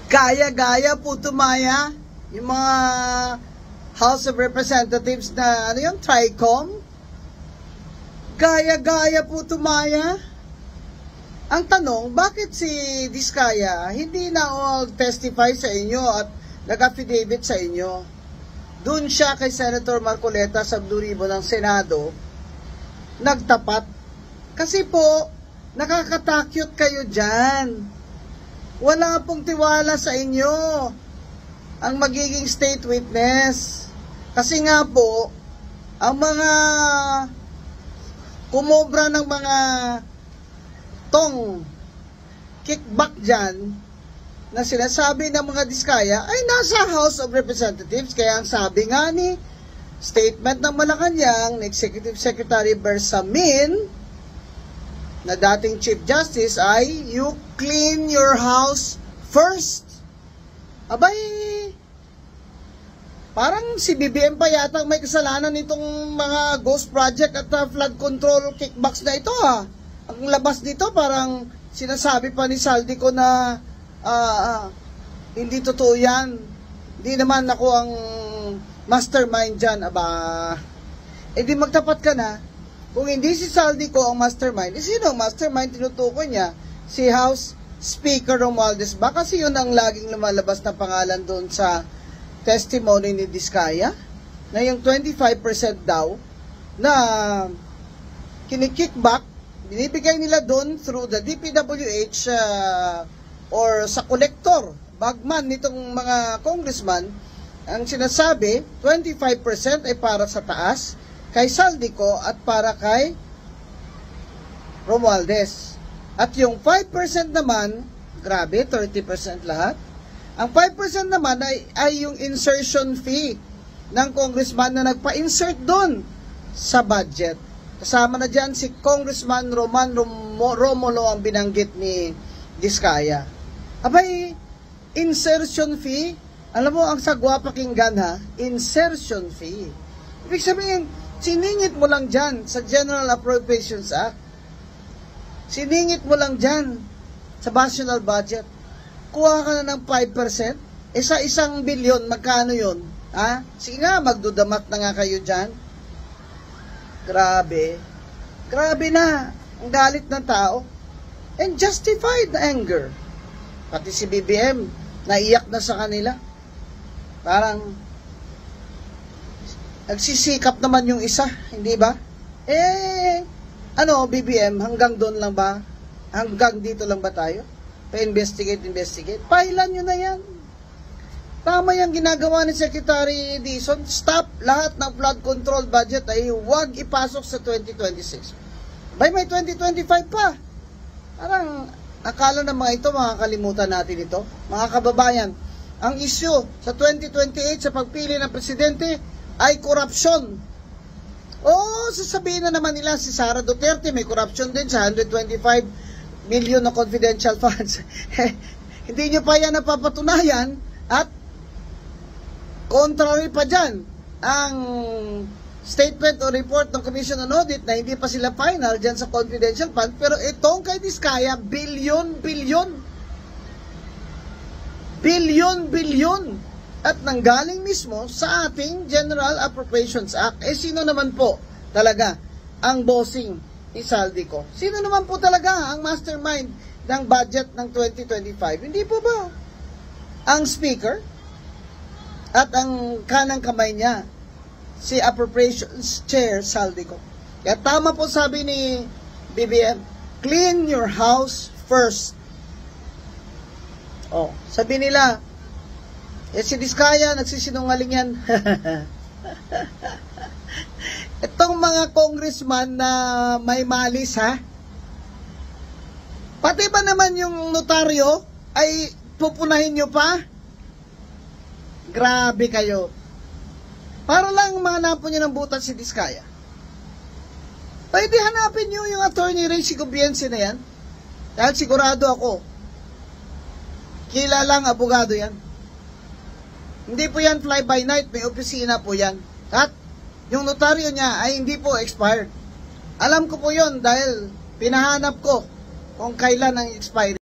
Gaya-gaya po tumaya yung mga House of Representatives na ano yung TRICOM. Gaya-gaya po tumaya. Ang tanong, bakit si Diskaya hindi na testify sa inyo at nag-affidavit sa inyo? Doon siya kay Senator Marcoleta sa Blue Ribbon ng Senado nagtapat. Kasi po, nakakatakyot kayo dyan. Wala pong tiwala sa inyo ang magiging state witness. Kasi nga po, ang mga kumobra ng mga kickback dyan na sinasabi ng mga Diskaya ay nasa House of Representatives. Kaya ang sabi nga ni statement ng Malacanang ni Executive Secretary Bersamin na dating Chief Justice ay you clean your house first. Abay, parang si BBM pa yata may kasalanan nitong mga ghost project at flood control kickbacks na ito ha. Ang labas dito parang sinasabi pa ni Saldico na hindi totoo yan. Hindi naman ako ang mastermind dyan. Aba, di magtapat ka na. Kung hindi si Saldico ang mastermind, sino ang mastermind? Tinutukoy niya si House Speaker Romualdez ba? Kasi yun ang laging lumalabas na pangalan doon sa testimony ni Diskaya na yung 25% daw na kinikickback binibigay nila doon through the DPWH or sa collector, bagman nitong mga congressman. Ang sinasabi, 25% ay para sa taas kay Saldico at para kay Romualdez. At yung 5% naman, grabe, 30% lahat. Ang 5% naman ay yung insertion fee ng congressman na nagpa-insert doon sa budget. Kasama na dyan si Congressman Roman Romulo ang binanggit ni Diskaya. Abay, insertion fee, alam mo ang sagwa pakinggan ha, insertion fee. Ibig sabihin, siningit mo lang dyan sa General Appropriations Act. Siningit mo lang dyan sa national budget. Kuha ka na ng 5%, sa 1 bilyon, magkano yun? Ha? Sige nga, magdudamat na nga kayo dyan. Grabe. Grabe na ang galit ng tao. And justified na anger. Pati si BBM, naiyak na sa kanila. Parang, nagsisikap naman yung isa, hindi ba? BBM, hanggang doon lang ba? Hanggang dito lang ba tayo? Pa-investigate. Pailan nyo na yan. Tama yung ginagawa ni Secretary Dizon. Stop lahat ng flood control budget ay huwag ipasok sa 2026. By may 2025 pa. Parang akala ng mga ito, makakalimutan natin ito. Mga kababayan, ang issue sa 2028 sa pagpili ng presidente ay korupsyon. Sasabihin na naman nila si Sara Duterte may korupsyon din sa 125 million na confidential funds. Hindi nyo pa yan napapatunayan at contrary pa dyan ang statement o report ng Commission on Audit na hindi pa sila final dyan sa confidential fund, pero itong kay Diskaya, bilyon at nanggaling mismo sa ating General Appropriations Act. Sino naman po talaga ang bossing ni Saldico? Sino naman po talaga ang mastermind ng budget ng 2025? Hindi po ba ang Speaker? At ang kanang kamay niya, si Appropriations Chair Saldico. Kaya tama po sabi ni BBM, clean your house first. Sabi nila, si Diskaya, nagsisinungaling yan. Itong mga congressman na may malis ha, pati ba naman yung notaryo ay pupunahin nyo pa? Grabe kayo. Para lang mahanapon nyo ng butas si Diskaya. Pwede hanapin nyo yung attorney Ray Sigobiense na yan. Dahil sigurado ako, kilalang abogado yan. Hindi po yan fly by night, may opisina po yan. At yung notaryo niya ay hindi po expired. Alam ko po yon dahil pinahanap ko kung kailan ang expiry.